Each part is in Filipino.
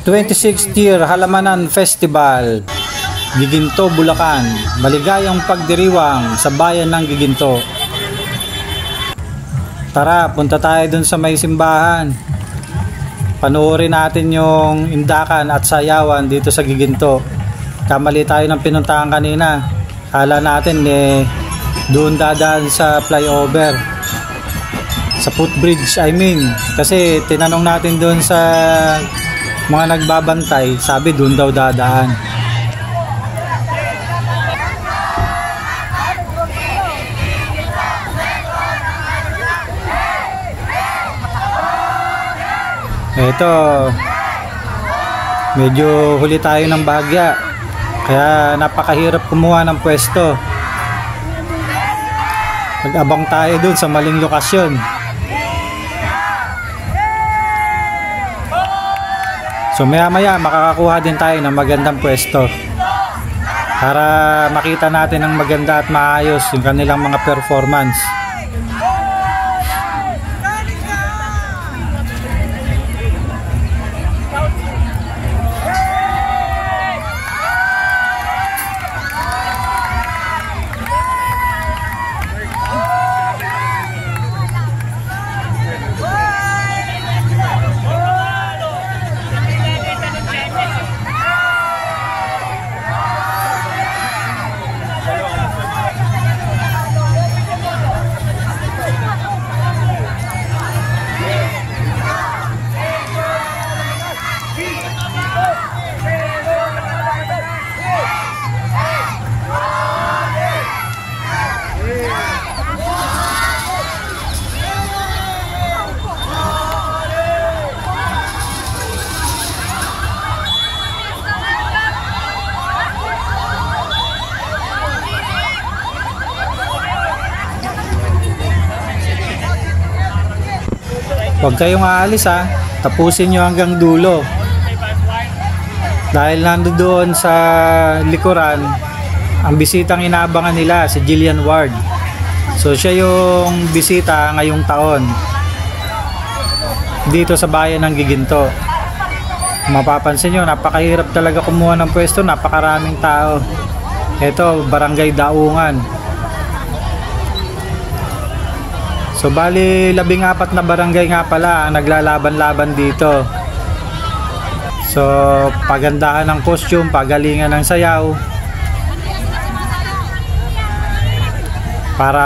26th year Halamanan Festival, Giginto, Bulacan. Maligayang pagdiriwang sa bayan ng Giginto. Tara, punta tayo dun sa may simbahan. Panoorin natin yung indakan at sayawan dito sa Giginto. Kamali tayo ng pinuntahan kanina. Kala natin doon dadaan sa flyover, sa footbridge I mean. Kasi tinanong natin doon sa mga nagbabantay, sabi doon daw dadaan. Ito, medyo huli tayo ng bahagya, kaya napakahirap kumuha ng pwesto. Nag-abang tayo doon sa maling lokasyon. So maya maya makakakuha din tayo ng magandang pwesto para makita natin ng maganda at maayos yung kanilang mga performance. Huwag kayong aalis ha, tapusin nyo hanggang dulo. Dahil nandoon sa likuran, ang bisitang inaabangan nila, si Jillian Ward. So siya yung bisita ngayong taon dito sa bayan ng Giginto. Mapapansin nyo, napakahirap talaga kumuha ng pwesto, napakaraming tao. Ito, Barangay Daungan. So bali 14 na barangay nga pala ang naglalaban-laban dito. So pagandahan ng costume, pagalingan ng sayaw, para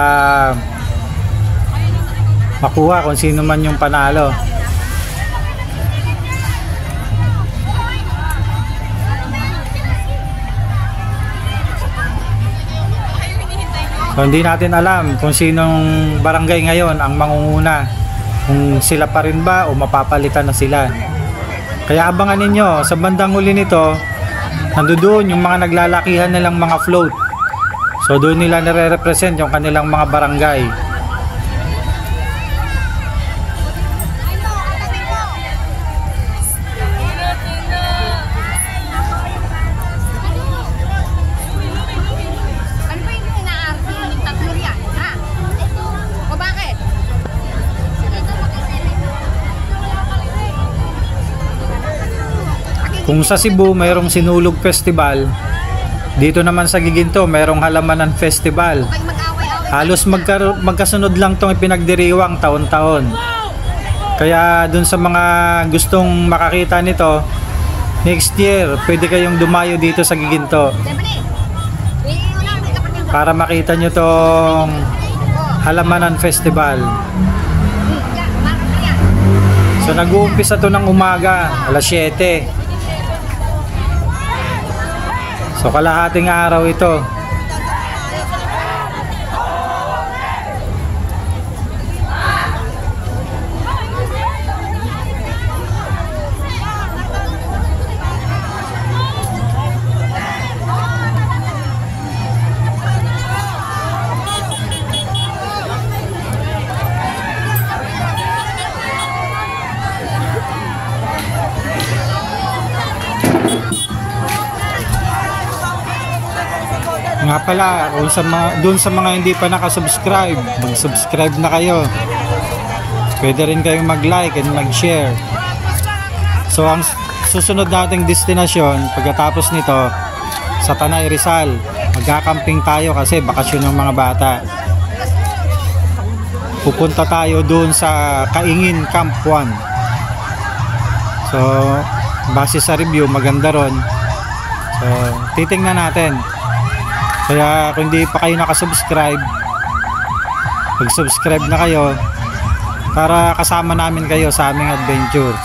makuha kung sino man yung panalo. So, hindi natin alam kung sinong barangay ngayon ang mangunguna, kung sila pa rin ba o mapapalitan na sila. Kaya abangan ninyo sa bandang huli nito, nandoon yung mga naglalakihan nilang mga float. So doon nila nire-represent yung kanilang mga barangay. Kung sa Cebu mayroong Sinulog Festival, dito naman sa Giginto mayroong Halamanan Festival. Halos magkasunod lang itong ipinagdiriwang taon-taon. Kaya dun sa mga gustong makakita nito, next year pwede kayong dumayo dito sa Giginto para makita nyo tong Halamanan Festival. So nag-uumpisa to ng umaga, alas 7. So kalahating araw ito. Nga pala, doon sa mga hindi pa nakasubscribe, mag-subscribe na kayo. Pwede rin kayong mag-like and mag-share. So ang susunod nating destinasyon pagkatapos nito sa Tanay Rizal. Magkakamping tayo kasi bakasyon ng mga bata. Pupunta tayo doon sa Kaingin Camp 1. So base sa review maganda ron. So titingnan natin. Kaya kung hindi pa kayo nakasubscribe, mag-subscribe na kayo para kasama namin kayo sa aming adventure.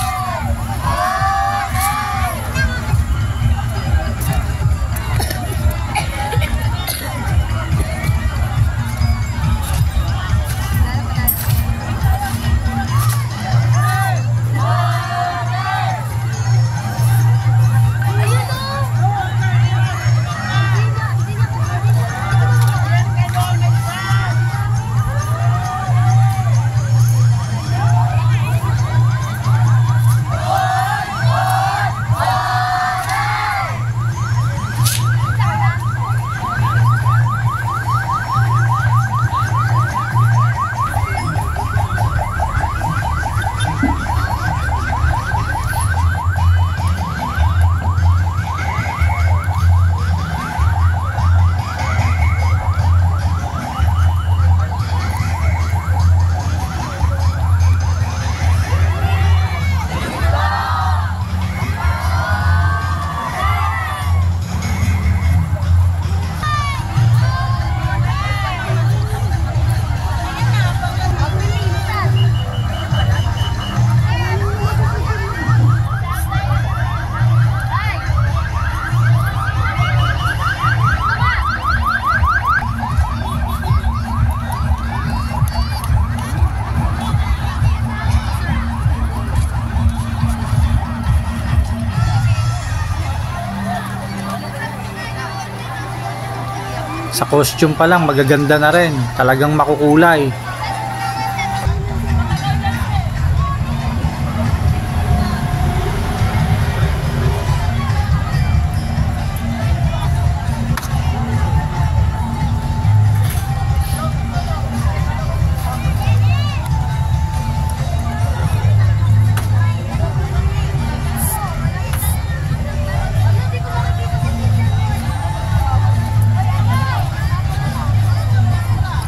Sa costume pa lang magaganda na rin, talagang makukulay.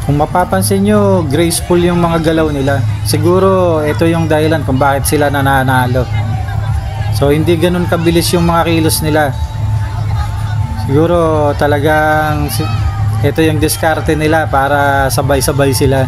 Kung mapapansin nyo, graceful yung mga galaw nila. Siguro ito yung dahilan kung bakit sila nananalo. So hindi ganun kabilis yung mga kilos nila. Siguro talagang ito yung diskarte nila para sabay-sabay sila.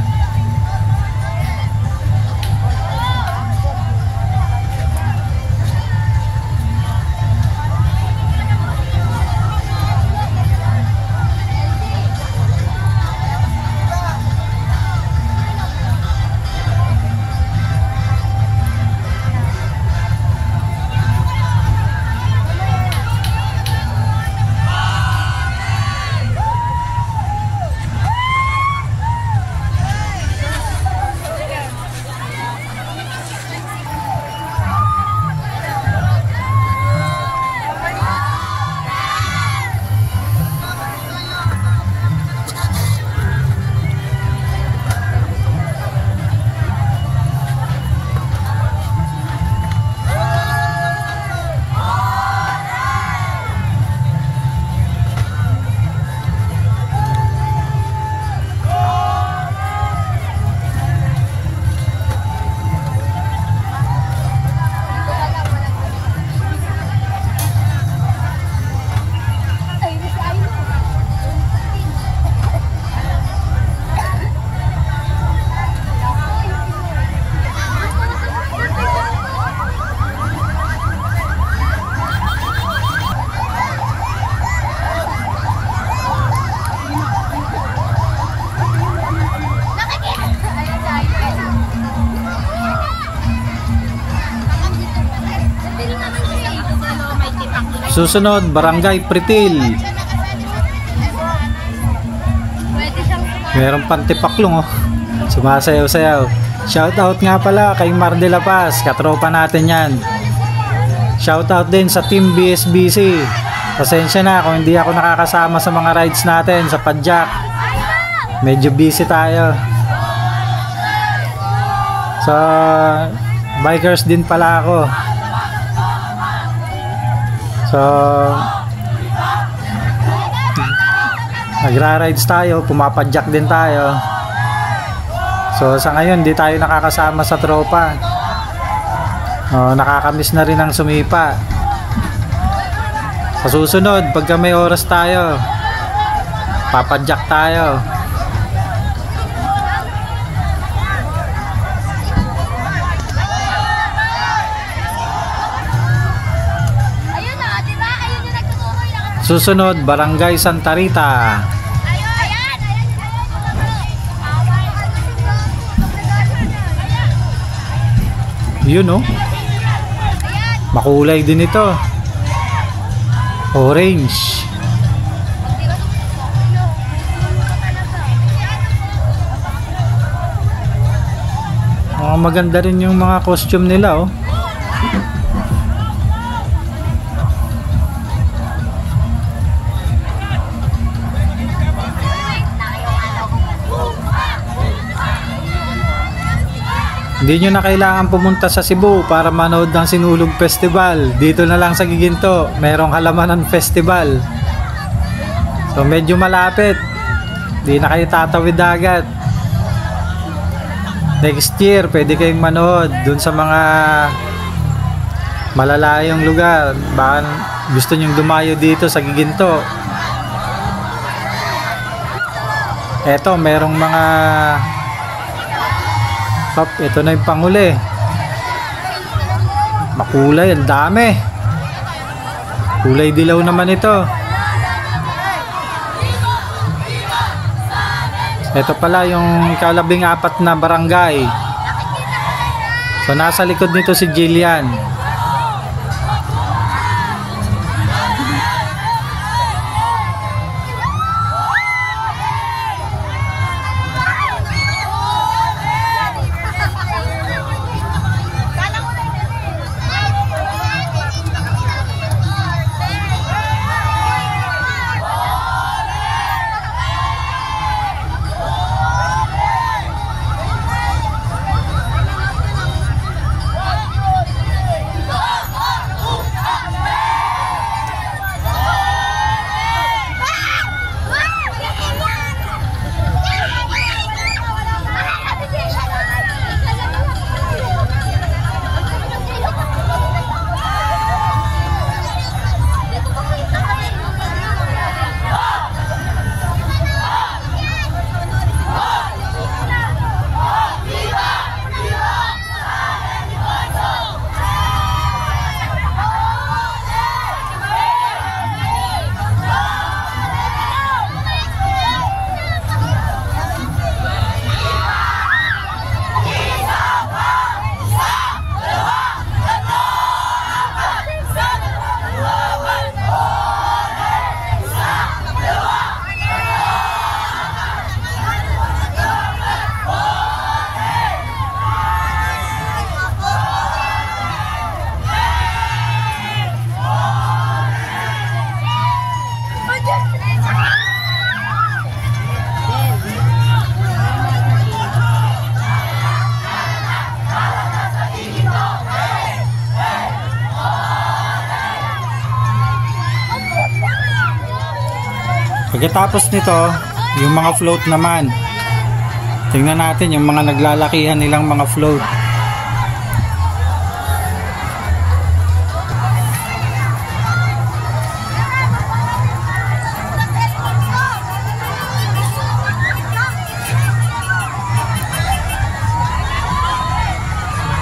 Susunod, Barangay Pretil. Meron pang tipaklong oh. Sumasayaw-sayaw. Shoutout nga pala kay Mar de la Paz, katropa natin yan. Shoutout din sa Team BSBC. Pasensya na kung hindi ako nakakasama sa mga rides natin sa Padjak. Medyo busy tayo. So, bikers din pala ako. So, nagra-rides tayo, pumapadyak din tayo. So sa ngayon di tayo nakakasama sa tropa. Nakakamiss na rin ang sumipa. Sa susunod, pagka may oras tayo, papadyak tayo. Susunod, Barangay Santa Rita. Yun oh. Makulay din ito. Orange. Maganda rin yung mga costume nila oh. Hindi nyo na kailangan pumunta sa Cebu para manood ng Sinulog Festival. Dito na lang sa Giginto, merong Halamanan Festival. So medyo malapit. Hindi na kayo tatawid dagat. Next year, pwede kayong manood dun sa mga malalayong lugar. Baka gusto nyong dumayo dito sa Giginto. Eto, merong mga ito na yung panghuli. Makulay, ang dami. Kulay dilaw naman ito. Ito pala yung ika-14 na barangay. So nasa likod nito si Jillian. Pagkatapos nito, yung mga float naman. Tingnan natin yung mga naglalakihan nilang mga float.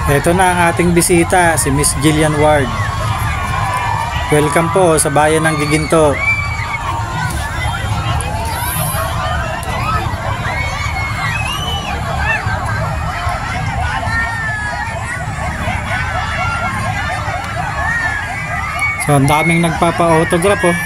Ito na ang ating bisita, si Miss Jillian Ward. Welcome po sa bayan ng Giginto. So, ang daming nagpapa-autograph oh.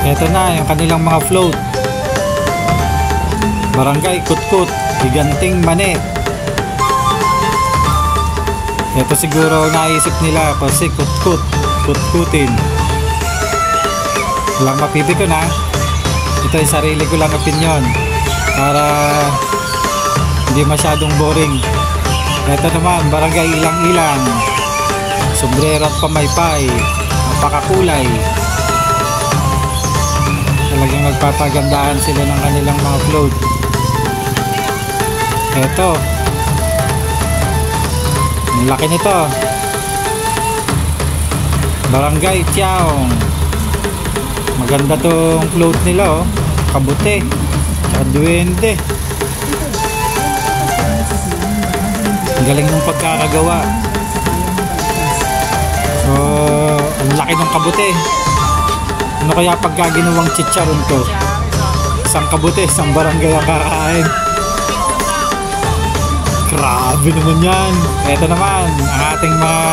Ito Ito na yung kanilang mga float. Barangay Kutkut, Higanting Mani. Ito siguro naisip nila kasi kutkut, kutkutin. Walang mapipikon ha. Ito yung sarili ko lang opinion para hindi masyadong boring. Ito naman, Barangay Ilang-Ilang, sombrero at pamaypay, napakakulay. Talagang nagpapagandahan sila ng kanilang mga float. Ito, ang laki nito, Barangay Tiaong. Maganda tong float nila oh. Kabute at duwende. Ang galing ng pagkakagawa. So ang laki ng kabute. Ano kaya pagka ginawang chicharon to? Isang kabute, isang barangay ang kakain. Grabe naman yan. Ito naman ang ating mga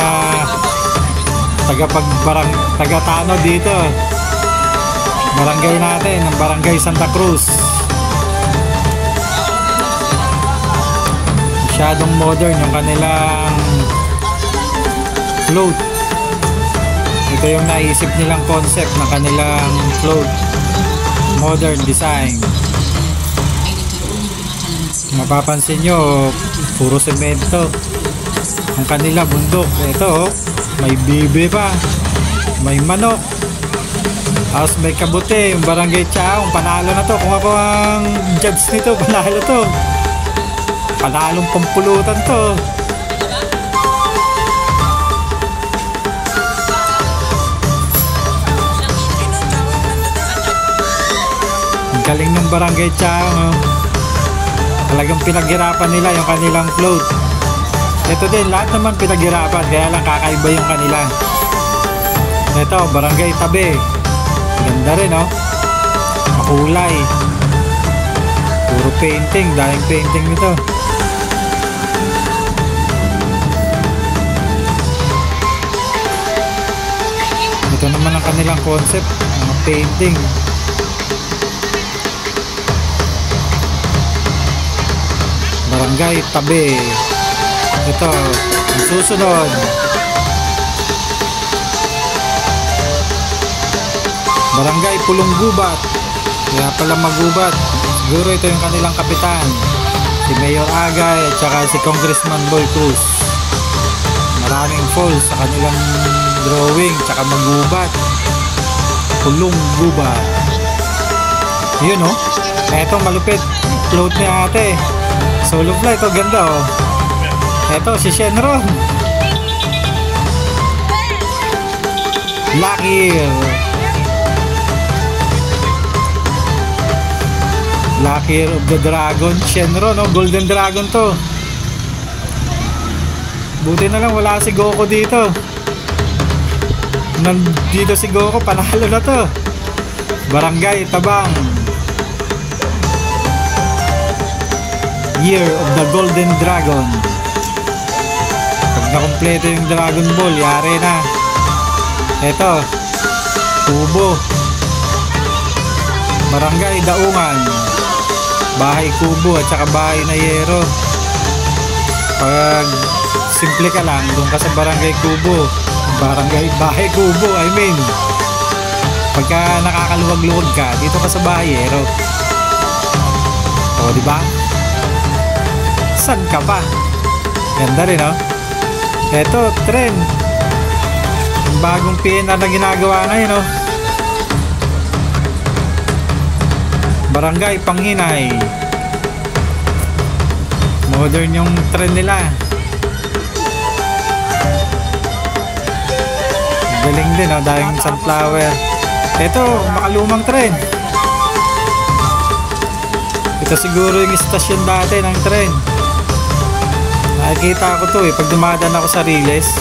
taga-Tano dito. Barangay natin, ang Barangay Santa Cruz. Masyadong modern yung kanilang float. Ito yung naisip nilang concept ng kanilang float. Modern design. Mapapansin nyo, puro semento ang kanila bundok. Ito may bibe pa, may manok, tapos may kabute. Yung Barangay Tiaong, panalo na to. Kung ako ang judge nito, panalo to. Panalong pampulutan to. Ang galing ng Barangay Tiaong oh. Talagang pinaghirapan nila yung kanilang float. Ito din, lahat naman pinaghirapan, kaya lang kakaiba yung kanila. Ito, Barangay Tabi. Ganda rin oh. Makulay. Puro painting, daming painting nito. Ito naman ang kanilang concept, mga painting. Barangay Tabi. Ito, ang susunod, Barangay Pulong Gubat. Kaya pala magubat. Siguro ito yung kanilang kapitan, si Mayor Agay at saka si Congressman Boy Cruz. Maraming falls sa kanilang drawing, tsaka magubat. Pulong Gubat. Yun oh. Eto malupit float ni ate. Solo flight, oh ganda oh. Eto si Shenron. Lakir. Lakir of the Dragon. Shenron oh, Golden Dragon to. Buti na lang wala si Goku dito. Nandito si Goku, panalo na to. Barangay Tabang. Year of the Golden Dragon. Pag nakompleto yung Dragon Ball, yari na. Eto, Kubo. Barangay Daungan. Bahay Kubo at saka bahay na Yero. Pag simple ka lang, doon ka sa Barangay Kubo. Bahay Kubo, I mean. Pagka nakakaluwag-luwag ka, dito ka sa bahay Yero. O, diba? San ka pa? Ganda rin oh. Eto, tren. Yung bagong PNR na ginagawa ngayon oh. Barangay Panghinay. Modern yung tren nila. Galing din oh, dahil sunflower. Eto, makalumang tren. Ito siguro yung istasyon dati ng tren. Nakikita ko to eh pag dumadaan ako sa Riles.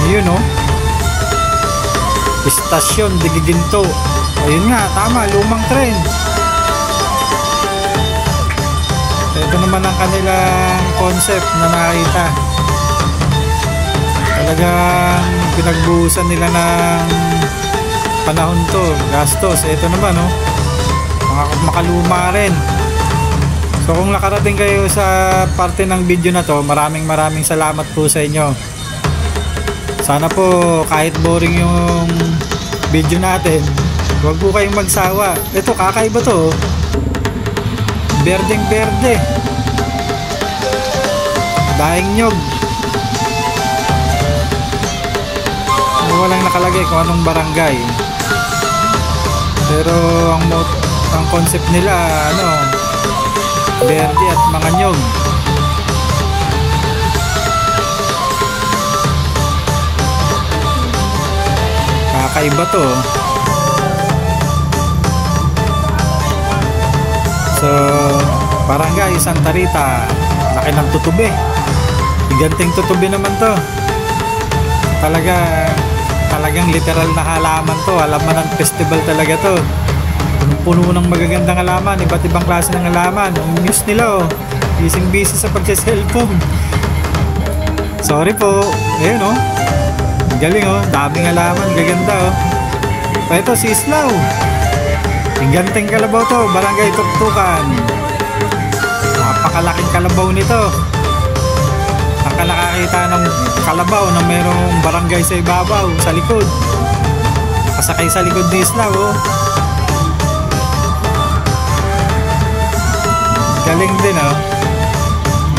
Ayun oh. Istasyon Digiginto. Ayun nga, tama, lumang tren. Ito naman ang kanilang concept na nakita. Talagang pinagbuhusan nila ng panahon to, gastos. Ito naman oh, makaluma rin. So kung nakarating kayo sa parte ng video na to, maraming salamat po sa inyo. Sana po kahit boring yung video natin, huwag po kayong magsawa. Ito kakaiba to, berdeng berde, daing nyog. Walang nakalagay kung anong barangay, pero ang concept nila ano, berde at mga nyog. Kakaiba to. So barangay Santa Rita, laki ng tutubi, giganting tutubi naman to. Talagang literal na halaman to. Halaman ng festival talaga to. Puno ng magagandang halaman, iba't ibang klase ng halaman. Ang news nila oh, busy sa pagsa-cellphone. Sorry po. Ayun oh, galing oh, daming halaman, gaganda oh. Ito si Islaw, giganting kalabaw to, barangay Tuktukan. Napakalaking kalabaw nito. Ang nakakita ng kalabaw na mayroong barangay sa ibabaw, sa likod, kasakay sa likod ni Islaw oh. Galing din oh.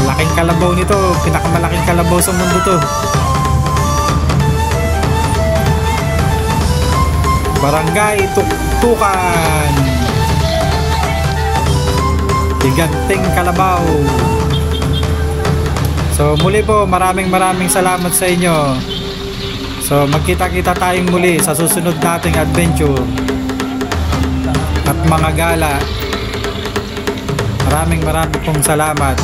Laking kalabaw nito, pinakamalaking kalabaw sa mundo to. Barangay Tuktukan, giganting kalabaw. So muli po, maraming salamat sa inyo. So magkita-kita tayong muli sa susunod nating adventure at mga gala. Maraming pong salamat.